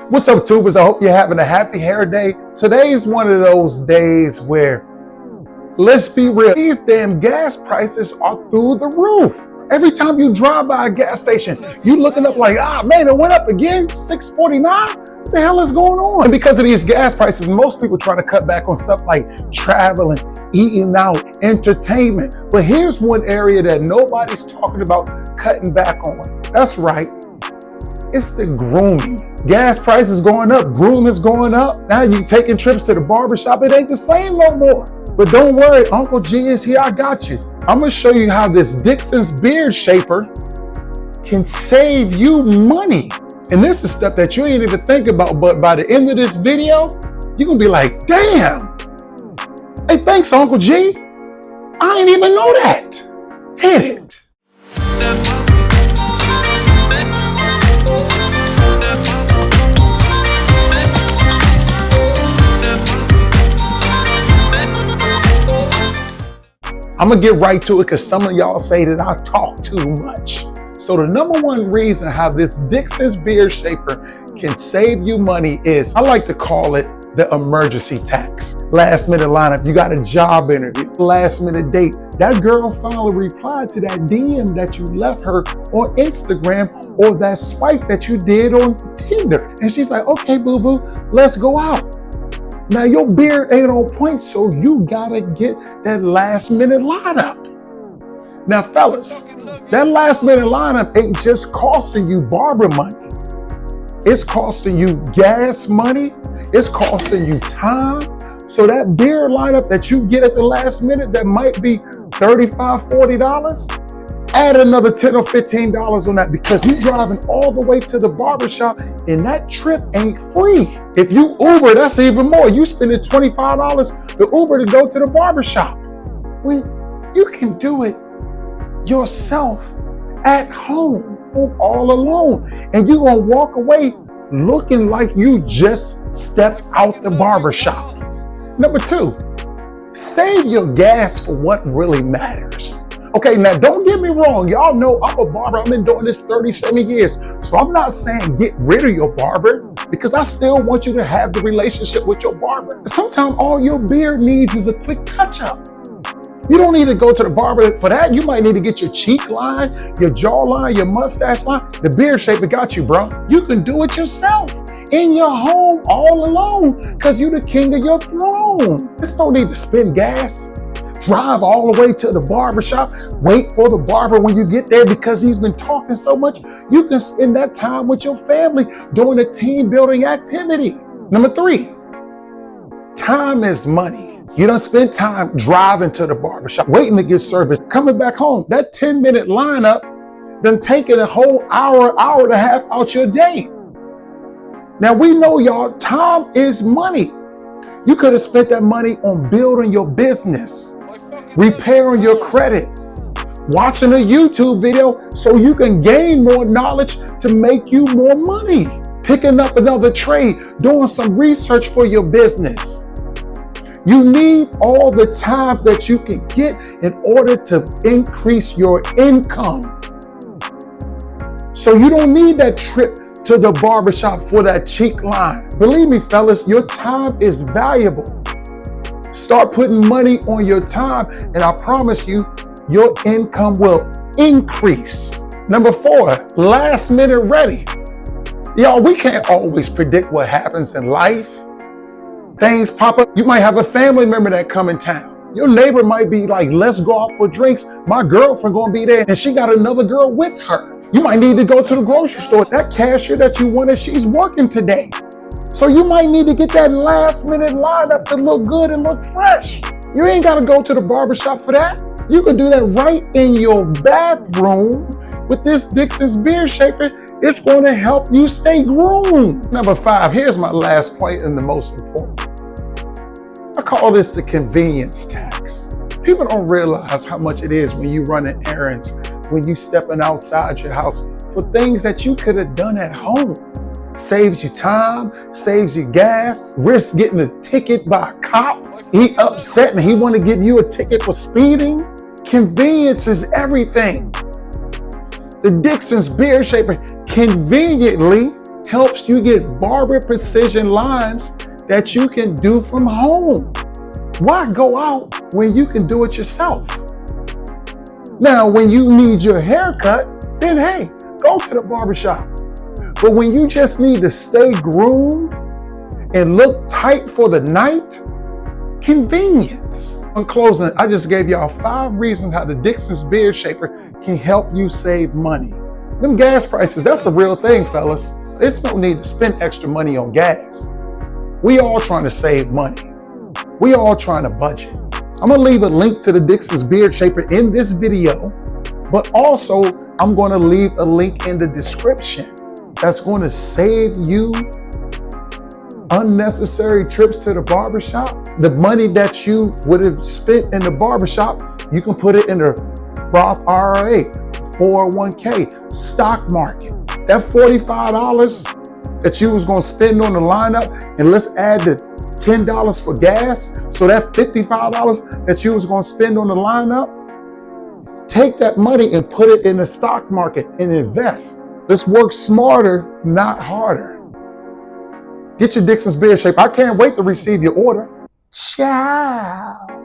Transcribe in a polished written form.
What's up, tubers? I hope you're having a happy hair day. Today's one of those days where, let's be real, these damn gas prices are through the roof. Every time you drive by a gas station, you looking up like, man, it went up again, $6.49? What the hell is going on? And because of these gas prices, most people try to cut back on stuff like traveling, eating out, entertainment. But here's one area that nobody's talking about cutting back on. That's right. It's the grooming. Gas prices going up, groom is going up. Now you taking trips to the barbershop, it ain't the same no more. But don't worry, Uncle G is here, I got you. I'm gonna show you how this Dixon's beard shaper can save you money. And this is stuff that you ain't even think about, but by the end of this video, you're gonna be like, damn. Hey, thanks, Uncle G. I ain't even know that. Hit it. I'm gonna get right to it because some of y'all say that I talk too much. So the number one reason how this Dixon's beard shaper can save you money is, I like to call it the emergency tax. Last minute lineup, you got a job interview, last minute date. That girl finally replied to that DM that you left her on Instagram or that swipe that you did on Tinder. And she's like, okay, boo-boo, let's go out. Now your beard ain't on point, so you gotta get that last minute lineup. Now fellas, that last minute lineup ain't just costing you barber money. It's costing you gas money. It's costing you time. So that beard lineup that you get at the last minute that might be $35, $40, add another $10 or $15 on that because you're driving all the way to the barbershop and that trip ain't free. If you Uber, that's even more. You spending $25 to Uber to go to the barbershop. Well, you can do it yourself at home, all alone. And you're gonna walk away looking like you just stepped out the barbershop. Number two, save your gas for what really matters. Okay, now don't get me wrong. Y'all know I'm a barber. I've been doing this 37 years. So I'm not saying get rid of your barber because I still want you to have the relationship with your barber. Sometimes all your beard needs is a quick touch up. You don't need to go to the barber for that. You might need to get your cheek line, your jawline, your mustache line. The beard shaper got you, bro. You can do it yourself in your home all alone because you're the king of your throne. There's no need to spend gas. Drive all the way to the barbershop, wait for the barber when you get there because he's been talking so much. You can spend that time with your family doing a team building activity. Number three, time is money. You don't spend time driving to the barbershop, waiting to get service, coming back home. That 10-minute lineup done taking a whole hour and a half out your day. Now we know y'all, time is money. You could have spent that money on building your business, repairing your credit, watching a YouTube video so you can gain more knowledge to make you more money, picking up another trade, doing some research for your business. You need all the time that you can get in order to increase your income. So you don't need that trip to the barbershop for that cheek line. Believe me, fellas, your time is valuable. Start putting money on your time, and I promise you, your income will increase. Number four, last minute ready. Y'all, we can't always predict what happens in life. Things pop up. You might have a family member that come in town. Your neighbor might be like, let's go out for drinks. My girlfriend gonna be there, and she got another girl with her. You might need to go to the grocery store. That cashier that you wanted, she's working today. So you might need to get that last minute lineup to look good and look fresh. You ain't gotta go to the barbershop for that. You can do that right in your bathroom with this Dixon's beard shaper. It's gonna help you stay groomed. Number five, here's my last point and the most important. I call this the convenience tax. People don't realize how much it is when you running errands, when you stepping outside your house for things that you could have done at home. Saves you time, saves you gas, risk getting a ticket by a cop. He upset and he want to give you a ticket for speeding. Convenience is everything. The Dixon's beard shaper conveniently helps you get barber precision lines that you can do from home. Why go out when you can do it yourself? Now, when you need your haircut, then hey, go to the barbershop. But when you just need to stay groomed and look tight for the night, convenience. In closing, I just gave y'all 5 reasons how the Dixon's Beard Shaper can help you save money. Them gas prices, that's a real thing, fellas. There's no need to spend extra money on gas. We all trying to save money. We all trying to budget. I'm gonna leave a link to the Dixon's Beard Shaper in this video, but also I'm gonna leave a link in the description that's gonna save you unnecessary trips to the barbershop. The money that you would have spent in the barbershop, you can put it in the Roth IRA, 401k, stock market. That $45 that you was gonna spend on the lineup, and let's add the $10 for gas, so that $55 that you was gonna spend on the lineup, take that money and put it in the stock market and invest. Let's work smarter, not harder. Get your Dixon's Beard Shaper. I can't wait to receive your order. Ciao.